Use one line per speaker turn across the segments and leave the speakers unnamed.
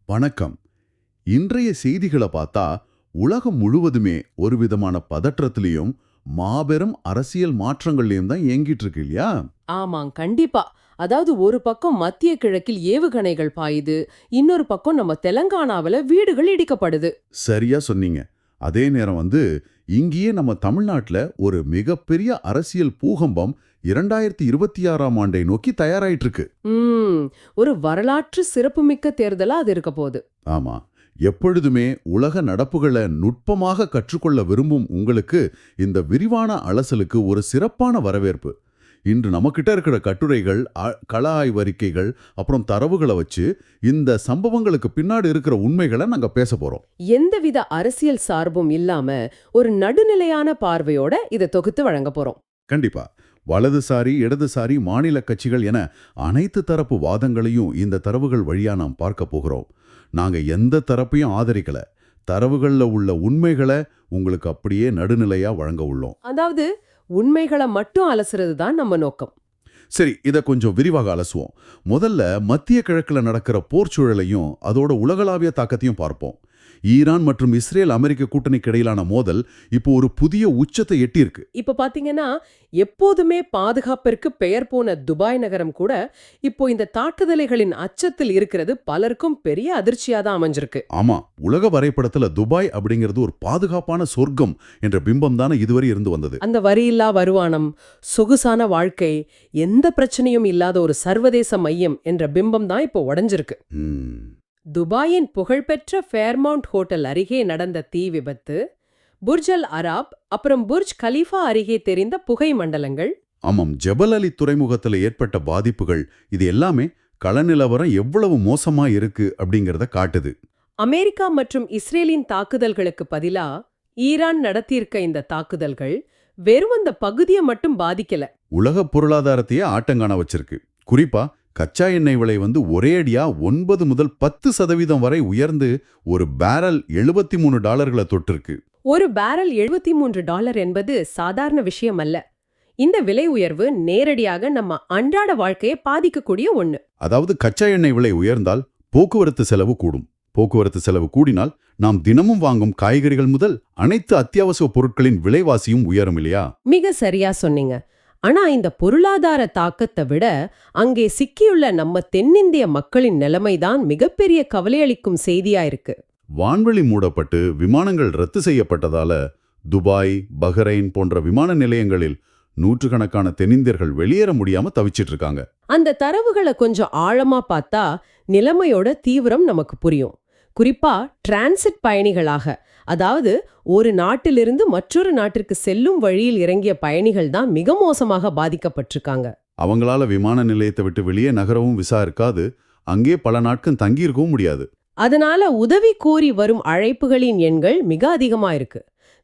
வணக்கம். இன்றைய செய்திகளை பார்த்தா உலகம் முழுவதுமே ஒரு விதமான பதற்றத்திலையும் மாபெரும் அரசியல் மாற்றங்கள்லயும் தான் இயங்கிட்டு இருக்கு இல்லையா?
ஆமாங், கண்டிப்பா. அதாவது ஒரு பக்கம் மத்திய கிழக்கில் ஏவுகணைகள் பாயுது, இன்னொரு பக்கம் நம்ம தெலங்கானாவுல வீடுகள் இடிக்கப்படுது.
சரியா சொன்னீங்க. அதே நேரம் இங்கேயே நம்ம தமிழ்நாட்டுல ஒரு மிகப்பெரிய அரசியல் பூகம்பம் 2026ஆம் ஆண்டை நோக்கி தயாராயிட்டு இருக்கு.
ம் ஒரு வரலாற்று சிறப்புமிக்க தேர்தலா அது இருக்க போகுது.
ஆமா. எப்பொழுதுமே உலக நடப்புகளை நுட்பமாக கற்றுக்கொள்ள விரும்பும் உங்களுக்கு இந்த விரிவான அலசலுக்கு ஒரு சிறப்பான வரவேற்பு. இன்று நம்மக்கிட்ட இருக்கிற கட்டுரைகள், கள ஆய்வறிக்கைகள், அப்புறம் தரவுகளை வச்சு இந்த சம்பவங்களுக்கு பின்னாடி இருக்கிற உண்மைகளை நாங்க பேச போறோம்.
எந்தவித அரசியல் சார்பும் இல்லாம ஒரு நடுநிலையான பார்வையோட இதை தொகுத்து வழங்க போறோம்.
கண்டிப்பா. வலதுசாரி, இடதுசாரி, மாநில கட்சிகள் என அனைத்து தரப்பு வாதங்களையும் இந்த தரவுகள் வழியா நாம் பார்க்க போகிறோம். நாங்க எந்த தரப்பையும் ஆதரிக்கல. தரவுகள்ல உள்ள உண்மைகளை உங்களுக்கு அப்படியே நடுநிலையா வழங்க உள்ளோம்.
அதாவது உண்மைகளை மட்டும் அலசுறது தான் நம்ம நோக்கம்.
சரி, இதை கொஞ்சம் விரிவாக அலசுவோம். முதல்ல மத்திய கிழக்குல நடக்கிற போர் சூழலையும் அதோட உலகளாவிய தாக்கத்தையும் பார்ப்போம். ஈரான் மற்றும் இஸ்ரேல் அமெரிக்க கூட்டணிக்கு இடையிலான மோதல் இப்போ ஒரு புதிய உச்சத்தை எட்டியிருக்கு.
இப்ப பாத்தீங்கன்னா, எப்போதுமே பாதுகாப்பிற்கு பெயர் போன துபாய் நகரம் கூட இப்போ இந்த தாக்குதல்களின் அச்சத்தில் இருக்கிறது பலருக்கும் பெரிய அதிர்ச்சியா தான் அமைஞ்சிருக்கு.
ஆமா, உலக வரைபடத்துல துபாய் அப்படிங்கிறது ஒரு பாதுகாப்பான சொர்க்கம் என்ற பிம்பம் தானே இதுவரை இருந்து வந்தது.
அந்த வரியில்லா வருமானம், சொகுசான வாழ்க்கை, எந்த பிரச்சனையும் இல்லாத ஒரு சர்வதேச மையம் என்ற பிம்பம் தான் இப்போ உடைஞ்சிருக்கு. துபாயின் புகழ்பெற்ற ஃபேர்மவுண்ட் ஹோட்டல் அருகே நடந்த தீ விபத்து, புர்ஜ் அல் அராப், அப்புறம் புர்ஜ் கலீஃபா அருகே தெரிந்த புகை மண்டலங்கள்.
ஆமாம், ஜபல் அலி துறைமுகத்தில் ஏற்பட்ட பாதிப்புகள், இது எல்லாமே களநிலவரம் எவ்வளவு மோசமா இருக்கு அப்படிங்கறத காட்டுது.
அமெரிக்கா மற்றும் இஸ்ரேலின் தாக்குதல்களுக்கு பதிலா ஈரான் நடத்தியிருக்க இந்த தாக்குதல்கள் வெறும் அந்த பகுதியை மட்டும் பாதிக்கல,
உலக பொருளாதாரத்தையே ஆட்டங்காண வச்சிருக்கு. குறிப்பா கச்சா எண்ணெய் விலை ஒரே அடியா 9 முதல் 10% வரை உயர்ந்து ஒரு பேரல் $73 தொட்டிருக்கு.
ஒரு பேரல் $73 என்பது சாதாரண விஷயம் அல்ல. இந்த விலை உயர்வு நேரடியாக நம்ம அன்றாட வாழ்க்கையை பாதிக்கக்கூடிய ஒண்ணு.
அதாவது கச்சா எண்ணெய் விலை உயர்ந்தால் போக்குவரத்து செலவு கூடும். போக்குவரத்து செலவு கூடினால் நாம் தினமும் வாங்கும் காய்கறிகள் முதல் அனைத்து அத்தியாவசிய பொருட்களின் விலைவாசியும் உயரும் இல்லையா?
மிக சரியா சொன்னீங்க. ஆனா இந்த பொருளாதார தாக்கத்தை விட அங்கே சிக்கியுள்ள நம்ம தென்னிந்திய மக்களின் நிலைமைதான் மிகப்பெரிய கவலையளிக்கும் செய்தியா இருக்கு.
வான்வெளி மூடப்பட்டு விமானங்கள் ரத்து செய்யப்பட்டதால துபாய், பஹ்ரைன் போன்ற விமான நிலையங்களில் நூற்றுக்கணக்கான தென்னிந்தியர்கள் வெளியேற முடியாம தவிச்சிட்டு இருக்காங்க.
அந்த தரவுகளை கொஞ்சம் ஆழமா பார்த்தா நிலைமையோட தீவிரம் நமக்கு புரியும். குறிப்பா டிரான்சிட் பயணிகளாக, அதாவது ஒரு நாட்டிலிருந்து மற்றொரு நாட்டிற்கு செல்லும் வழியில் இறங்கிய பயணிகள் தான் மிக மோசமாக பாதிக்கப்பட்டிருக்காங்க.
அவங்களால விமான நிலையத்தை விட்டு வெளியே நகரவும் விசா இருக்காது, அங்கே பல நாட்கள் தங்கியிருக்கவும் முடியாது.
அதனால உதவி கோரி வரும் அழைப்புகளின் எண்கள் மிக அதிகமா இருக்கு.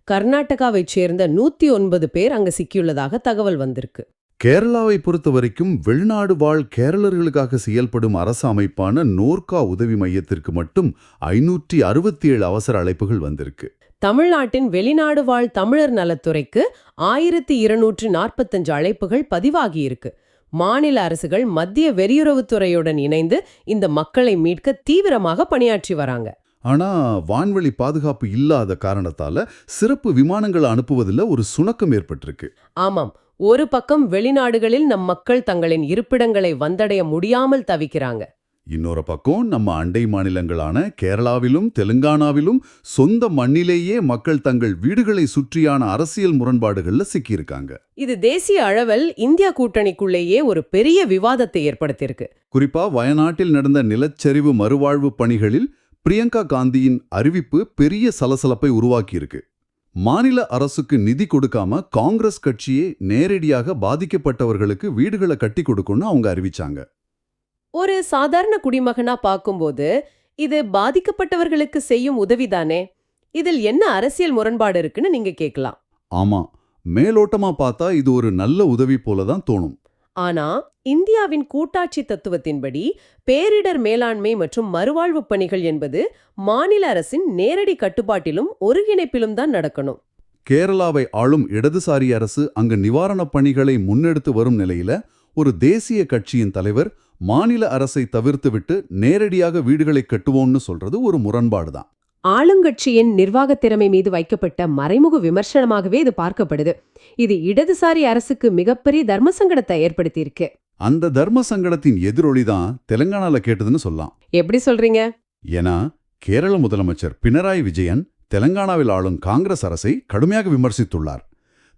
கர்நாடகாவைச் சேர்ந்த 109 பேர் அங்க சிக்கியுள்ளதாக தகவல் வந்திருக்கு.
கேரளாவை பொறுத்த வரைக்கும் வெளிநாடு வாழ் கேரளர்களுக்காக செயல்படும் அரசு அமைப்பான நோர்கா உதவி மையத்திற்கு மட்டும் 567 அவசர அழைப்புகள் வந்திருக்கு.
தமிழ்நாட்டின் வெளிநாடு வாழ் தமிழர் நலத்துறைக்கு 1245 அழைப்புகள் பதிவாகியிருக்கு. மாநில அரசுகள் மத்திய வெளியுறவுத்துறையுடன் இணைந்து இந்த மக்களை மீட்க தீவிரமாக பணியாற்றி வராங்க.
ஆனா வான்வெளி பாதுகாப்பு இல்லாத காரணத்தால சிறப்பு விமானங்களை அனுப்புவதில் ஒரு சுணக்கம் ஏற்பட்டிருக்கு.
ஆமாம், ஒரு பக்கம் வெளிநாடுகளில் நம் மக்கள் தங்களின் இருப்பிடங்களை வந்தடைய முடியாமல் தவிக்கிறாங்க.
இன்னொரு பக்கம் நம்ம அண்டை மாநிலங்களான கேரளாவிலும் தெலுங்கானாவிலும் சொந்த மண்ணிலேயே மக்கள் தங்கள் வீடுகளை சுற்றியான அரசியல் முரண்பாடுகள்ல சிக்கியிருக்காங்க.
இது தேசிய அளவில் இந்தியா கூட்டணிக்குள்ளேயே ஒரு பெரிய விவாதத்தை ஏற்படுத்தியிருக்கு.
குறிப்பா வயநாட்டில் நடந்த நிலச்சரிவு மறுவாழ்வு பணிகளில் பிரியங்கா காந்தியின் அறிவிப்பு பெரிய சலசலப்பை உருவாக்கியிருக்கு. மாநில அரசுக்கு நிதி கொடுக்காம காங்கிரஸ் கட்சியே நேரடியாக பாதிக்கப்பட்டவர்களுக்கு வீடுகளை கட்டி கொடுக்கும்னு அவங்க அறிவிச்சாங்க.
ஒரு சாதாரண குடிமகனா பார்க்கும்போது இது பாதிக்கப்பட்டவர்களுக்கு செய்யும் உதவிதானே. இதில் என்ன அரசியல் முரண்பாடு இருக்குன்னு நீங்க கேட்கலாம்.
ஆமா, மேலோட்டமா பார்த்தா இது ஒரு நல்ல உதவி போலதான் தோணும்.
ஆனா இந்தியாவின் கூட்டாட்சி தத்துவத்தின்படி பேரிடர் மேலாண்மை மற்றும் மறுவாழ்வு பணிகள் என்பது மாநில அரசின் நேரடி கட்டுப்பாட்டிலும் ஒருங்கிணைப்பிலும் தான் நடக்கணும்.
கேரளாவை ஆளும் இடதுசாரி அரசு அங்கு நிவாரணப் பணிகளை முன்னெடுத்து வரும் நிலையில ஒரு தேசிய கட்சியின் தலைவர் மாநில அரசை தவிர்த்துவிட்டு நேரடியாக வீடுகளை கட்டுவோம்னு சொல்றது ஒரு முரண்பாடுதான்.
ஆளுங்கட்சியின் நிர்வாகத் திறமை மீது வைக்கப்பட்ட மறைமுக விமர்சனமாகவே இது பார்க்கப்படுது. இது இடதுசாரி அரசுக்கு மிகப்பெரிய தர்ம சங்கடத்தை ஏற்படுத்தியிருக்கு.
அந்த தர்ம சங்கடத்தின் எதிரொலிதான் தெலங்கானால கேட்டதுன்னு சொல்லலாம்.
எப்படி சொல்றீங்க?
ஏன்னா கேரள முதலமைச்சர் பினராயி விஜயன் தெலங்கானாவில் ஆளும் காங்கிரஸ் அரசை கடுமையாக விமர்சித்துள்ளார்.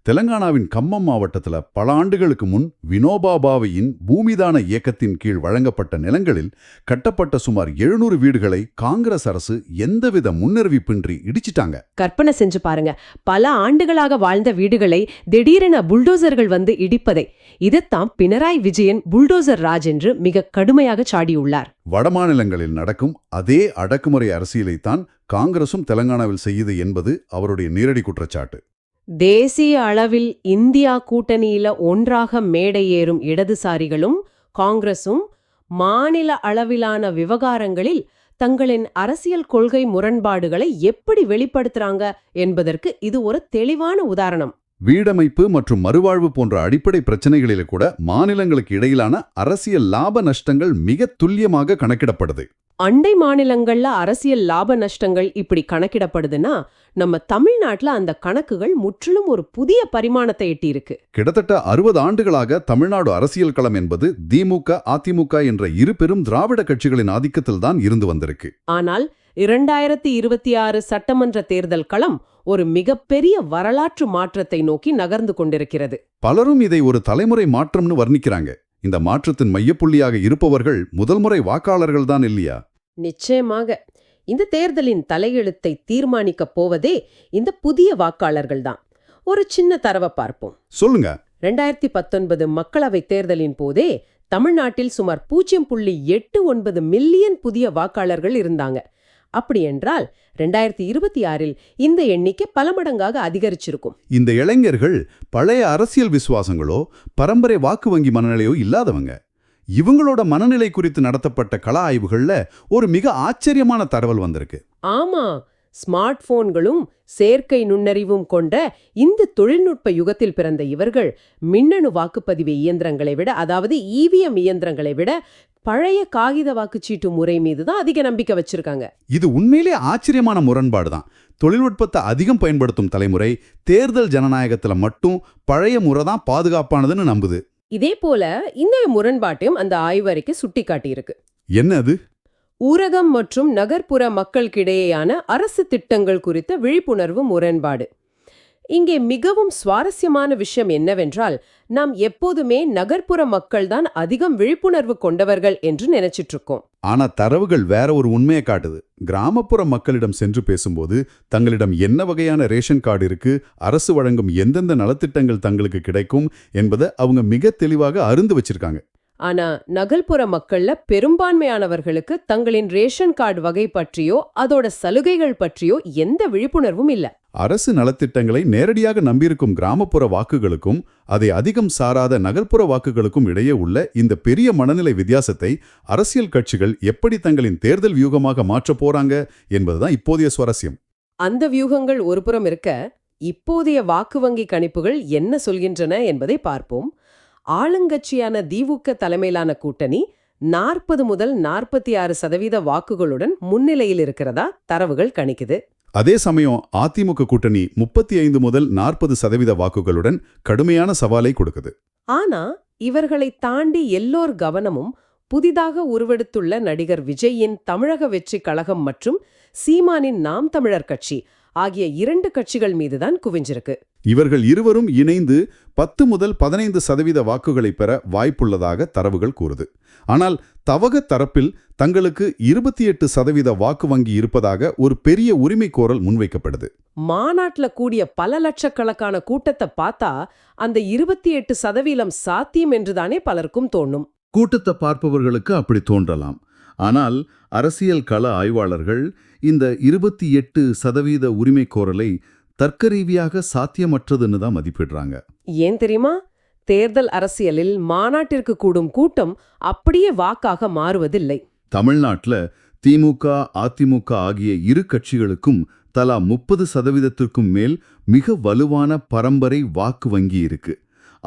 தெலங்கானாவின் கம்மம் மாவட்டத்தில் பல ஆண்டுகளுக்கு முன் வினோபா பாவேயின் பூமிதான இயக்கத்தின் கீழ் வழங்கப்பட்ட நிலங்களில் கட்டப்பட்ட சுமார் 700 வீடுகளை காங்கிரஸ் அரசு எந்தவித முன்னறிவிப்பின்றி இடிச்சிட்டாங்க.
கற்பனை செஞ்சு பாருங்க, பல ஆண்டுகளாக வாழ்ந்த வீடுகளை திடீரென புல்டோசர்கள் வந்து இடிப்பதை. இதைத்தான் பினராயி விஜயன் புல்டோசர் ராஜ் என்று மிக கடுமையாக சாடியுள்ளார்.
வடமாநிலங்களில் நடக்கும் அதே அடக்குமுறை அரசியலைத்தான் காங்கிரசும் தெலங்கானாவில் செய்யுது என்பது அவருடைய நேரடி குற்றச்சாட்டு.
தேசிய அளவில் இந்தியா கூட்டணியில ஒன்றாக மேடை ஏறும் இடதுசாரிகளும் காங்கிரசும் மாநில அளவிலான விவகாரங்களில் தங்களின் அரசியல் கொள்கை முரண்பாடுகளை எப்படி வெளிப்படுத்துறாங்க என்பதற்கு இது ஒரு தெளிவான உதாரணம்.
வீடமைப்பு மற்றும் மறுவாழ்வு போன்ற அடிப்படை பிரச்சனைகளில் கூட மாநிலங்களுக்கு இடையிலான அரசியல் லாப நஷ்டங்கள் மிக துல்லியமாக கணக்கிடப்படுது.
அண்டை மாநிலங்கள்ல அரசியல் லாப நஷ்டங்கள் இப்படி கணக்கிடப்படுதுன்னா, நம்ம தமிழ்நாட்டுல அந்த கணக்குகள் முற்றிலும் ஒரு புதிய பரிமாணத்தை எட்டியிருக்கு.
கிட்டத்தட்ட 60 ஆண்டுகளாக தமிழ்நாடு அரசியல் களம் என்பது திமுக, அதிமுக என்ற இரு பெரும் திராவிட கட்சிகளின் ஆதிக்கத்தில் தான் இருந்து வந்திருக்கு.
ஆனால் 2026 சட்டமன்ற தேர்தல் களம் ஒரு மிகப்பெரிய வரலாற்று மாற்றத்தை நோக்கி நகர்ந்து கொண்டிருக்கிறது.
பலரும் இதை ஒரு தலைமுறை மாற்றம்னு வர்ணிக்கிறாங்க. இந்த மாற்றத்தின் மையப்புள்ளியாக இருப்பவர்கள் முதல் முறை வாக்காளர்கள் தான் இல்லையா?
நிச்சயமாக. இந்த தேர்தலின் தலையெழுத்தை தீர்மானிக்கப் போவதே இந்த புதிய வாக்காளர்கள்தான். ஒரு சின்ன தரவை பார்ப்போம்.
சொல்லுங்க.
2019 மக்களவைத் தேர்தலின் போதே தமிழ்நாட்டில் சுமார் 0.89 மில்லியன் புதிய வாக்காளர்கள் இருந்தாங்க. அப்படியென்றால் 2026இல் இந்த எண்ணிக்கை பல மடங்காக அதிகரிச்சிருக்கும்.
இந்த இளைஞர்கள் பழைய அரசியல் விசுவாசங்களோ பரம்பரை வாக்கு வங்கி மனநிலையோ இல்லாதவங்க. இவங்களோட மனநிலை குறித்து நடத்தப்பட்ட கள ஆய்வுகள்ல ஒரு மிக ஆச்சரியமான தகவல் வந்திருக்கு.
ஆமா, ஸ்மார்ட் போன்களும் செயற்கை நுண்ணறிவும் கொண்ட இந்த தொழில்நுட்ப யுகத்தில் பிறந்த இவர்கள் மின்னணு வாக்குப்பதிவு இயந்திரங்களை விட, அதாவது EVM இயந்திரங்களை விட பழைய காகித வாக்குச்சீட்டு முறை மீதுதான் அதிக நம்பிக்கை வச்சிருக்காங்க.
இது உண்மையிலே ஆச்சரியமான முரண்பாடுதான். தொழில்நுட்பத்தை அதிகம் பயன்படுத்தும் தலைமுறை தேர்தல் ஜனநாயகத்துல மட்டும் பழைய முறை தான் பாதுகாப்பானதுன்னு நம்புது.
இதே போல இந்த முரண்பாட்டையும் அந்த ஆய்வறிக்கை சுட்டிக்காட்டியிருக்கு.
என்ன அது?
ஊரகம் மற்றும் நகர்ப்புற மக்களுக்கிடையேயான அரசு திட்டங்கள் குறித்த விழிப்புணர்வு முரண்பாடு. இங்கே மிகவும் சுவாரஸ்யமான விஷயம் என்னவென்றால், நாம் எப்போதுமே நகர்ப்புற மக்கள்தான் அதிகம் விழிப்புணர்வு கொண்டவர்கள் என்று நினைச்சிட்டு இருக்கோம்.
ஆனா தரவுகள் வேற ஒரு உண்மையை காட்டுது. கிராமப்புற மக்களிடம் சென்று பேசும்போது தங்களிடம் என்ன வகையான ரேஷன் கார்டு இருக்கு, அரசு வழங்கும் எந்தெந்த நலத்திட்டங்கள் தங்களுக்கு கிடைக்கும் என்பதை அவங்க மிக தெளிவாக அறிந்து வச்சிருக்காங்க.
ஆனா நகர்ப்புற மக்கள்ல பெரும்பான்மையானவர்களுக்கு தங்களின் ரேஷன் கார்டு வகை பற்றியோ அதோட சலுகைகள் பற்றியோ எந்த விழிப்புணர்வும் இல்ல.
அரசு நலத்திட்டங்களை நேரடியாக நம்பியிருக்கும் கிராமப்புற வாக்குகளுக்கும் அதை அதிகம் சாராத நகர்ப்புற வாக்குகளுக்கும் இடையே உள்ள இந்த பெரிய மனநிலை வித்தியாசத்தை அரசியல் கட்சிகள் எப்படி தங்களின் தேர்தல் வியூகமாக மாற்றப் போறாங்க என்பதுதான் இப்போதைய சுவாரஸ்யம்.
அந்த வியூகங்கள் ஒருபுறம் இருக்க, இப்போதைய வாக்கு வங்கி கணிப்புகள் என்ன சொல்கின்றன என்பதை பார்ப்போம். ஆளுங்கட்சியான திமுக தலைமையிலான கூட்டணி 40 முதல் 46% வாக்குகளுடன் முன்னிலையில் இருக்கிறதா தரவுகள் கணிக்குது.
அதே சமயம் அதிமுக கூட்டணி 35 முதல் 40% வாக்குகளுடன் கடுமையான சவாலை கொடுக்குது.
ஆனா இவர்களை தாண்டி எல்லோர் கவனமும் புதிதாக உருவெடுத்துள்ள நடிகர் விஜயின் தமிழக வெற்றி கழகம் மற்றும் சீமானின் நாம் தமிழர் கட்சி ஆகிய 2 கட்சிகள் மீதுதான் குவிஞ்சிருக்கு.
இவர்கள் இருவரும் இணைந்து 10 முதல் 15% வாக்குகளை பெற வாய்ப்புள்ளதாக தரவுகள் கூறுது. ஆனால் தவக தரப்பில் தங்களுக்கு 28% வாக்கு வங்கி இருப்பதாக ஒரு பெரிய உரிமை கோரல் முன்வைக்கப்படுது.
மாநாட்டுல கூடிய பல லட்சக்கணக்கான கூட்டத்தை பார்த்தா அந்த 28% சாத்தியம் என்றுதானே பலருக்கும் தோணும்.
கூட்டத்தை பார்ப்பவர்களுக்கு அப்படி தோன்றலாம். ஆனால் அரசியல் கள ஆய்வாளர்கள் இந்த 28% உரிமை கோரலை தர்க்கரீதியாக சாத்தியமற்றதுன்னு தான் மதிப்பிடுறாங்க.
ஏன் தெரியுமா? தேர்தல் அரசியலில் மாநாட்டிற்கு கூடும் கூட்டம் அப்படியே வாக்காக மாறுவதில்லை.
தமிழ்நாட்டில் திமுக, அதிமுக ஆகிய இரு கட்சிகளுக்கும் தலா 30%க்கும் மேல் மிக வலுவான பரம்பரை வாக்கு வங்கி இருக்கு.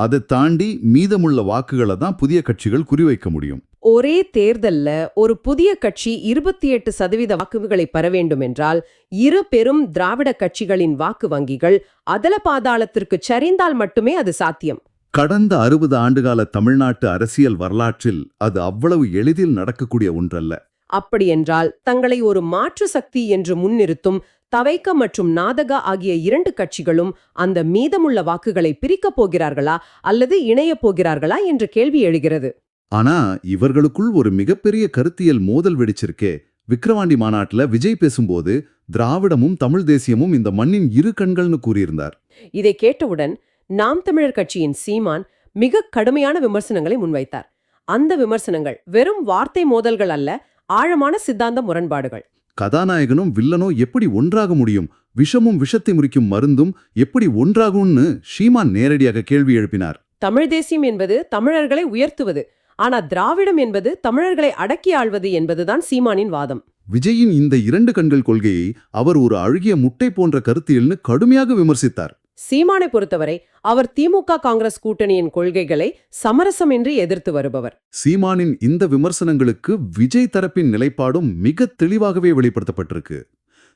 அதை தாண்டி மீதமுள்ள வாக்குகளை தான் புதிய கட்சிகள் குறிவைக்க முடியும்.
ஒரே தேர்தல்ல ஒரு புதிய கட்சி 28% வாக்குகளை பெற வேண்டும் என்றால் இரு பெரும் திராவிட கட்சிகளின் வாக்கு வங்கிகள் அதல பாதாளத்திற்கு சரிந்தால் மட்டுமே அது சாத்தியம்.
கடந்த 60 ஆண்டுகால தமிழ்நாட்டு அரசியல் வரலாற்றில் அது அவ்வளவு எளிதில் நடக்கக்கூடிய ஒன்றல்ல.
அப்படியென்றால் தங்களை ஒரு மாற்று சக்தி என்று முன்னிறுத்தும் தவைக்க மற்றும் நாதகா ஆகிய 2 கட்சிகளும் அந்த மீதமுள்ள வாக்குகளை பிரிக்கப் போகிறார்களா அல்லது இணையப் போகிறார்களா என்ற கேள்வி எழுகிறது.
ஆனா இவர்களுக்குள் ஒரு மிகப்பெரிய கருத்தியல் மோதல் வெடிச்சிருக்கே. விக்கிரவாண்டி மாநாட்டுல விஜய் பேசும்போது திராவிடமும் தமிழ் தேசியமும் இந்த மண்ணின் இரு கண்கள்னு கூறியிருந்தார்.
இதை கேட்டவுடன் நாம் தமிழர் கட்சியின் சீமான் மிக கடுமையான விமர்சனங்களை முன்வைத்தார். அந்த விமர்சனங்கள் வெறும் வார்த்தை மோதல்கள் அல்ல, ஆழமான சித்தாந்த முரண்பாடுகள்.
கதாநாயகனும் வில்லனோ எப்படி ஒன்றாக முடியும், விஷமும் விஷத்தை முறிக்கும் மருந்தும் எப்படி ஒன்றாகும்னு சீமான் நேரடியாக கேள்வி எழுப்பினார்.
தமிழ் தேசியம் என்பது தமிழர்களை உயர்த்துவது, ஆனா திராவிடம் என்பது தமிழர்களை அடக்கி ஆள்வது என்பதுதான் சீமானின் வாதம்.
விஜயின் இந்த 2 கண்கள் கொள்கையை அவர் ஒரு அழுகிய முட்டை போன்ற கருத்தியல்னு கடுமையாக விமர்சித்தார்.
சீமானை பொறுத்தவரை அவர் திமுக காங்கிரஸ் கூட்டணியின் கொள்கைகளை சமரசமின்றி எதிர்த்து வருபவர்.
சீமானின் இந்த விமர்சனங்களுக்கு விஜய் தரப்பின் நிலைப்பாடும் மிக தெளிவாகவே வெளிப்படுத்தப்பட்டிருக்கு.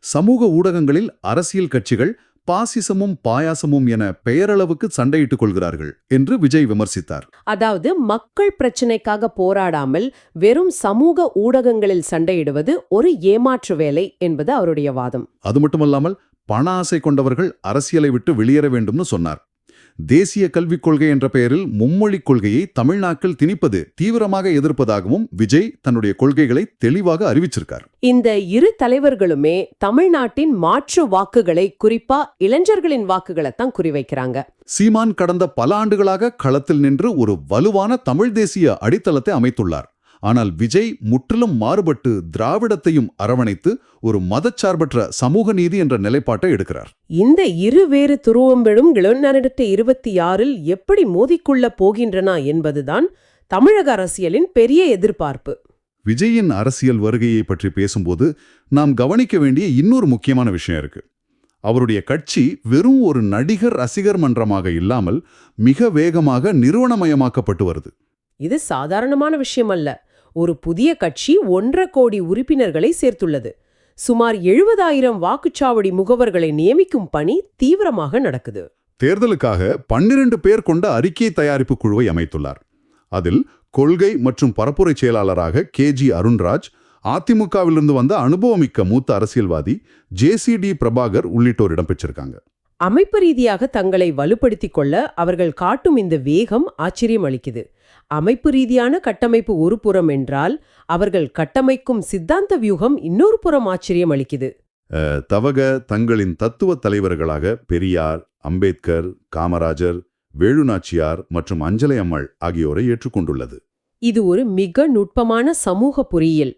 சமூக ஊடகங்களில் அரசியல் கட்சிகள் பாசிசமும் பாயாசமும் என பெயரளவுக்கு சண்டையிட்டுக் கொள்கிறார்கள் என்று விஜய் விமர்சித்தார்.
அதாவது மக்கள் பிரச்சினைக்காக போராடாமல் வெறும் சமூக ஊடகங்களில் சண்டையிடுவது ஒரு ஏமாற்று வேலை என்பது அவருடைய வாதம்.
அது மட்டுமல்லாமல் பண ஆசை கொண்டவர்கள் அரசியலை விட்டு வெளியேற வேண்டும்னு சொன்னார். தேசிய கல்விக் கொள்கை என்ற பெயரில் மும்மொழிக் கொள்கையை தமிழ்நாட்டில் திணிப்பது தீவிரமாக எதிர்ப்பதாகவும் விஜய் தன்னுடைய கொள்கைகளை தெளிவாக அறிவிச்சிருக்கார்.
இந்த இரு தலைவர்களுமே தமிழ்நாட்டின் மாற்று வாக்குகளை, குறிப்பா இளைஞர்களின் வாக்குகளை தான் குறிவைக்கிறாங்க.
சீமான் கடந்த பல ஆண்டுகளாக களத்தில் நின்று ஒரு வலுவான தமிழ் தேசிய அடித்தளத்தை அமைத்துள்ளார். ஆனால் விஜய் முற்றிலும் மாறுபட்டு திராவிடத்தையும் அரவணைத்து ஒரு மதச்சார்பற்ற சமூக நீதி என்ற நிலைப்பாட்டை எடுக்கிறார்.
இந்த இரு வேறு துருவங்களும் 2026 எப்படி மோதிக்கொள்ள போகின்றன என்பதுதான் தமிழக அரசியலின் பெரிய எதிர்பார்ப்பு.
விஜயின் அரசியல் வருகையை பற்றி பேசும்போது நாம் கவனிக்க வேண்டிய இன்னொரு முக்கியமான விஷயம் இருக்கு. அவருடைய கட்சி வெறும் ஒரு நடிகர் ரசிகர் மன்றமாக இல்லாமல் மிக வேகமாக நிறுவனமயமாக்கப்பட்டு வருது.
இது சாதாரணமான விஷயம் அல்ல. ஒரு புதிய கட்சி 1.5 கோடி உறுப்பினர்களை சேர்த்துள்ளது. சுமார் 70,000 வாக்குச்சாவடி முகவர்களை நியமிக்கும் பணி தீவிரமாக நடக்குது.
தேர்தலுக்காக 12 பேர் கொண்ட அறிக்கை தயாரிப்பு குழுவை அமைத்துள்ளார். அதில் கொள்கை மற்றும் பரப்புரை செயலாளராக KG அருண்ராஜ், அதிமுகவிலிருந்து வந்த அனுபவமிக்க மூத்த அரசியல்வாதி JCD பிரபாகர் உள்ளிட்டோர் இடம்பெற்றிருக்காங்க.
அமைப்பு ரீதியாக தங்களை வலுப்படுத்திக் கொள்ள அவர்கள் காட்டும் இந்த வேகம் ஆச்சரியம் அளிக்குது. அமைப்பு ரீதியான கட்டமைப்பு ஒரு புறம் என்றால், அவர்கள் கட்டமைக்கும் சித்தாந்த வியூகம் இன்னொரு புறம் ஆச்சரியம் அளிக்குது.
தவக தங்களின் தத்துவ தலைவர்களாக பெரியார், அம்பேத்கர், காமராஜர், வேலுநாச்சியார் மற்றும் அஞ்சலை அம்மாள் ஆகியோரை ஏற்றுக்கொண்டுள்ளது.
இது ஒரு மிக நுட்பமான சமூக பொறியியல்.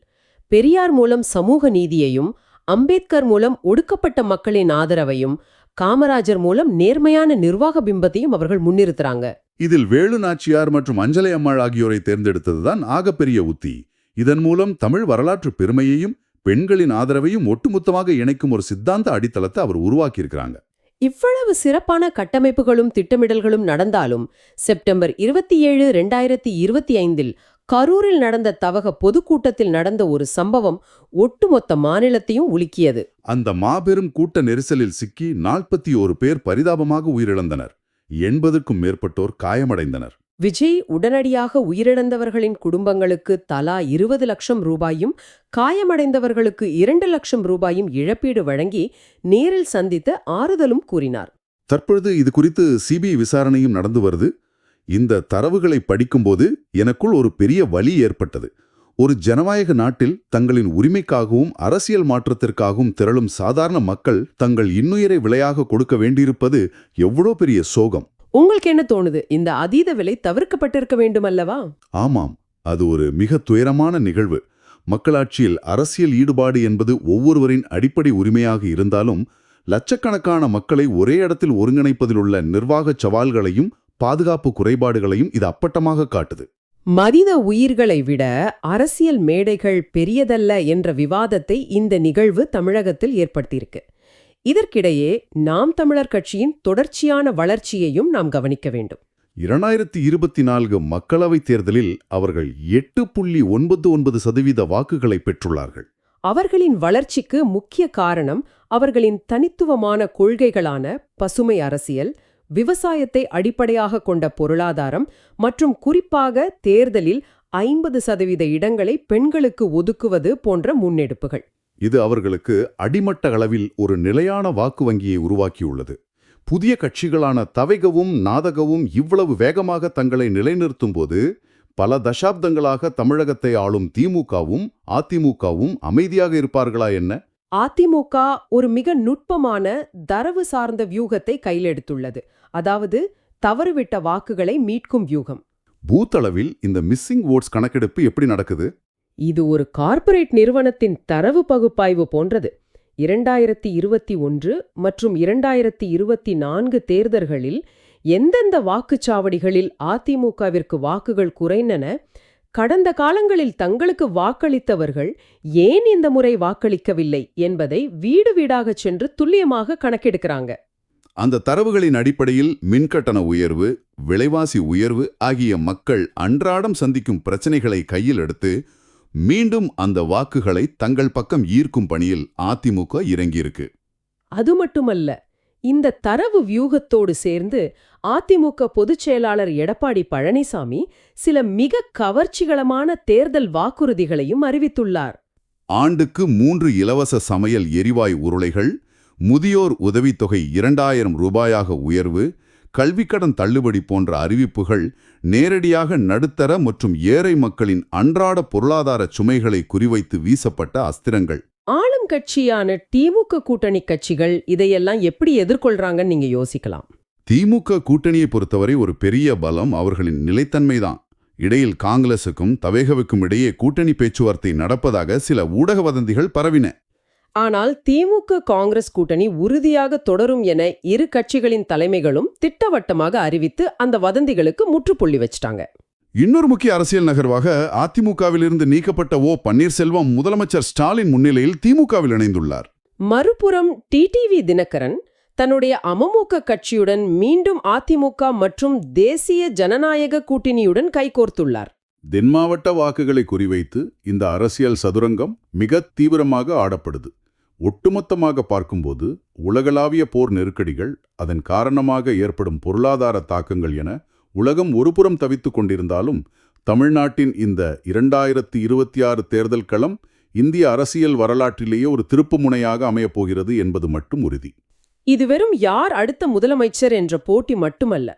பெரியார் மூலம் சமூக நீதியையும், அம்பேத்கர் மூலம் ஒடுக்கப்பட்ட மக்களின் ஆதரவையும், காமராஜர் மூலம் நேர்மையான நிர்வாக பிம்பத்தையும் அவர்கள் முன்னிறுத்துறாங்க.
இதில் வேலுநாச்சியார் மற்றும் அஞ்சலை அம்மாள் ஆகியோரை தேர்ந்தெடுத்ததுதான் ஆகப்பெரிய உத்தி. இதன் மூலம் தமிழ் வரலாற்று பெருமையையும் பெண்களின் ஆதரவையும் ஒட்டுமொத்தமாக இணைக்கும் ஒரு சித்தாந்த அடித்தளத்தை அவர் உருவாக்கியிருக்கிறாங்க.
இவ்வளவு சிறப்பான கட்டமைப்புகளும் திட்டமிடல்களும் நடந்தாலும் செப்டம்பர் 27, 2025 கரூரில் நடந்த தவக பொதுக்கூட்டத்தில் நடந்த ஒரு சம்பவம் ஒட்டுமொத்த மாநிலத்தையும் உலுக்கியது.
அந்த மாபெரும் கூட்ட நெரிசலில் சிக்கி 41 பேர் பரிதாபமாக உயிரிழந்தனர். 80க்கும் மேற்பட்டோர் காயமடைந்தனர்.
விஜய் உடனடியாக உயிரிழந்தவர்களின் குடும்பங்களுக்கு தலா 20 லட்சம் ரூபாயும், காயமடைந்தவர்களுக்கு 2 லட்சம் ரூபாயும் இழப்பீடு வழங்கி நேரில் சந்தித்து ஆறுதலும் கூறினார்.
தற்பொழுது இது குறித்து CBI விசாரணையும் நடந்து வருது. இந்த தரவுகளை படிக்கும்போது எனக்குள் ஒரு பெரிய வலி ஏற்பட்டது. ஒரு ஜனநாயக நாட்டில் தங்களின் உரிமைக்காகவும் அரசியல் மாற்றத்திற்காகவும் திரளும் சாதாரண மக்கள் தங்கள் இன்னுயிரை விலையாக கொடுக்க வேண்டியிருப்பது எவ்வளோ பெரிய சோகம்.
உங்களுக்கு என்ன தோணுது? இந்த அதீத விலை தவிர்க்கப்பட்டிருக்க வேண்டும் அல்லவா?
ஆமாம், அது ஒரு மிக துயரமான நிகழ்வு. மக்களாட்சியில் அரசியல் ஈடுபாடு என்பது ஒவ்வொருவரின் அடிப்படை உரிமையாக இருந்தாலும், லட்சக்கணக்கான மக்களை ஒரே இடத்தில் ஒருங்கிணைப்பதில் உள்ள நிர்வாக சவால்களையும் பாதுகாப்பு குறைபாடுகளையும் இது அப்பட்டமாக காட்டுது.
மனித உயிர்களை விட அரசியல் மேடைகள் பெரியதல்ல என்ற விவாதத்தை இந்த நிகழ்வு தமிழகத்தில் ஏற்படுத்தியிருக்கு. இதற்கிடையே நாம் தமிழர் கட்சியின் தொடர்ச்சியான வளர்ச்சியையும் நாம் கவனிக்க வேண்டும்.
2024 மக்களவைத் தேர்தலில் அவர்கள் 8.99% வாக்குகளை பெற்றுள்ளார்கள்.
அவர்களின் வளர்ச்சிக்கு முக்கிய காரணம் அவர்களின் தனித்துவமான கொள்கைகளான பசுமை அரசியல், விவசாயத்தை அடிப்படையாக கொண்ட பொருளாதாரம் மற்றும் குறிப்பாக தேர்தலில் 50% இடங்களை பெண்களுக்கு ஒதுக்குவது போன்ற முன்னெடுப்புகள்.
இது அவர்களுக்கு அடிமட்ட அளவில் ஒரு நிலையான வாக்கு வங்கியை உருவாக்கியுள்ளது. புதிய கட்சிகளான தவைகவும் நாதகவும் இவ்வளவு வேகமாக தங்களை நிலைநிறுத்தும் போது பல தசாப்தங்களாக தமிழகத்தை ஆளும் திமுகவும் அதிமுகவும் அமைதியாக இருப்பார்களா என்ன?
அதிமுக ஒரு மிக நுட்பமான தரவு சார்ந்த வியூகத்தை கையிலெடுத்துள்ளது. அதாவது தவறுவிட்ட வாக்குகளை மீட்கும் வியூகம்.
பூத் அளவில் இந்த மிஸ்ஸிங் ஓட்ஸ் கணக்கெடுப்பு எப்படி நடக்குது?
இது ஒரு கார்ப்பரேட் நிறுவனத்தின் தரவு பகுப்பாய்வு போன்றது. 2021 மற்றும் 2024 தேர்தல்களில் எந்தெந்த வாக்குச்சாவடிகளில் அதிமுகவிற்கு வாக்குகள் குறைந்தன, கடந்த காலங்களில் தங்களுக்கு வாக்களித்தவர்கள் ஏன் இந்த முறை வாக்களிக்கவில்லை என்பதை வீடு வீடாகச் சென்று துல்லியமாக கணக்கெடுக்கிறாங்க.
அந்த தரவுகளின் அடிப்படையில் மின்கட்டண உயர்வு, விலைவாசி உயர்வு ஆகிய மக்கள் அன்றாடம் சந்திக்கும் பிரச்சனைகளை கையில் எடுத்து மீண்டும் அந்த வாக்குகளை தங்கள் பக்கம் ஈர்க்கும் பணியில் அதிமுக இறங்கியிருக்கு.
அது மட்டுமல்ல, இந்த தரவு வியூகத்தோடு சேர்ந்து அதிமுக பொதுச் செயலாளர் எடப்பாடி பழனிசாமி சில மிக கவர்ச்சிகரமான தேர்தல் வாக்குறுதிகளையும் அறிவித்துள்ளார்.
ஆண்டுக்கு 3 இலவச சமையல் எரிவாயு உருளைகள், முதியோர் உதவித்தொகை 2000 ரூபாயாக உயர்வு, கல்விக்கடன் தள்ளுபடி போன்ற அறிவிப்புகள் நேரடியாக நடுத்தர மற்றும் ஏழை மக்களின் அன்றாட பொருளாதார சுமைகளை குறிவைத்து வீசப்பட்ட அஸ்திரங்கள்.
ஆளும் கட்சியான திமுக கூட்டணி கட்சிகள் இதையெல்லாம் எப்படி எதிர்கொள்றாங்கன்னு நீங்க யோசிக்கலாம்.
திமுக கூட்டணியை பொறுத்தவரை ஒரு பெரிய பலம் அவர்களின் நிலைத்தன்மைதான். இடையில் காங்கிரசுக்கும் தவேகவுக்கும் இடையே கூட்டணி பேச்சுவார்த்தை நடப்பதாக சில ஊடக வதந்திகள் பரவின.
ஆனால் திமுக காங்கிரஸ் கூட்டணி உறுதியாக தொடரும் என இரு கட்சிகளின் தலைமைகளும் திட்டவட்டமாக அறிவித்து அந்த வதந்திகளுக்கு முற்றுப்புள்ளி வச்சிட்டாங்க.
இன்னொரு முக்கிய அரசியல் நகர்வாக அதிமுகவிலிருந்து நீக்கப்பட்ட பன்னீர்செல்வம் முதலமைச்சர் ஸ்டாலின் முன்னிலையில் திமுகவில் இணைந்துள்ளார்.
மறுபுறம் டிடிவி தினகரன் தன்னுடைய அமமுக கட்சியுடன் மீண்டும் அதிமுக மற்றும் தேசிய ஜனநாயக கூட்டணியுடன் கைகோர்த்துள்ளார்.
தென் மாவட்ட வாக்குகளை குறிவைத்து இந்த அரசியல் சதுரங்கம் மிக தீவிரமாக ஆடப்படுது. ஒட்டுமொத்தமாக பார்க்கும்போது உலகளாவிய போர் நெருக்கடிகள், அதன் காரணமாக ஏற்படும் பொருளாதார தாக்கங்கள் என உலகம் ஒருபுறம் தவித்துக் கொண்டிருந்தாலும் தமிழ்நாட்டின் இந்த 2026 தேர்தல் களம் இந்திய அரசியல் வரலாற்றிலேயே ஒரு திருப்புமுனையாக அமையப்போகிறது என்பது மட்டும் உறுதி.
இது வெறும் யார் அடுத்த முதலமைச்சர் என்ற போட்டி மட்டுமல்ல.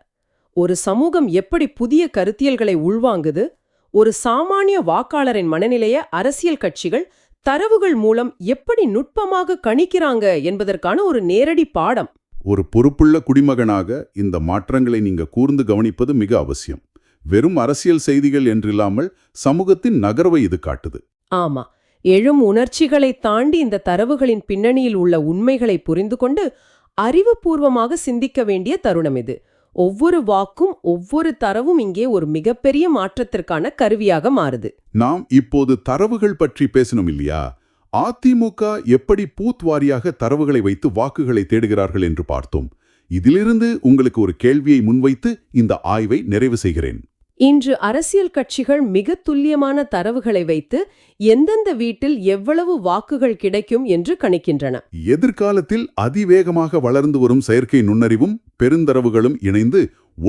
ஒரு சமூகம் எப்படி புதிய கருத்தியல்களை உள்வாங்குது, ஒரு சாமானிய வாக்காளரின் மனநிலையை அரசியல் கட்சிகள் தரவுகள் மூலம் எப்படி நுட்பமாக கணிக்கிறாங்க என்பதற்கான ஒரு நேரடி பாடம்.
ஒரு பொறுப்புள்ள குடிமகனாக இந்த மாற்றங்களை நீங்க கூர்ந்து கவனிப்பது மிக அவசியம். வெறும் அரசியல் செய்திகள் என்றில்லாமல் சமூகத்தின் நகர்வை இது காட்டுது.
ஆமா, எழும் உணர்ச்சிகளை தாண்டி இந்த தரவுகளின் பின்னணியில் உள்ள உண்மைகளை புரிந்து கொண்டு அறிவுபூர்வமாக சிந்திக்க வேண்டிய தருணம் இது. ஒவ்வொரு வாக்கும் ஒவ்வொரு தரவும் இங்கே ஒரு மிகப்பெரிய மாற்றத்திற்கான கருவியாக மாறுது.
நாம் இப்போது தரவுகள் பற்றி பேசணும் இல்லையா? அதிமுக எப்படி பூத் வாரியாக தரவுகளை வைத்து வாக்குகளை தேடுகிறார்கள் என்று பார்த்தோம். இதிலிருந்து உங்களுக்கு ஒரு கேள்வியை முன்வைத்து இந்த ஆய்வை நிறைவு செய்கிறேன்.
இன்று அரசியல் கட்சிகள் மிக துல்லியமான தரவுகளை வைத்து எந்தெந்த வீட்டில் எவ்வளவு வாக்குகள் கிடைக்கும் என்று கணிக்கின்றன.
எதிர்காலத்தில் அதிவேகமாக வளர்ந்து வரும் செயற்கை நுண்ணறிவும் பெருந்தரவுகளும் இணைந்து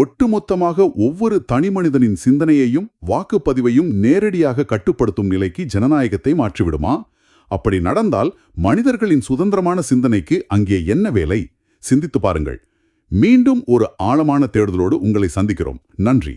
ஒட்டுமொத்தமாக ஒவ்வொரு தனிமனிதனின் சிந்தனையையும் வாக்குப்பதிவையும் நேரடியாக கட்டுப்படுத்தும் நிலைக்கு ஜனநாயகத்தை மாற்றிவிடுமா? அப்படி நடந்தால் மனிதர்களின் சுதந்திரமான சிந்தனைக்கு அங்கே என்ன வேலை? சிந்தித்து பாருங்கள். மீண்டும் ஒரு ஆழமான தேடுதலோடு உங்களை சந்திக்கிறோம். நன்றி.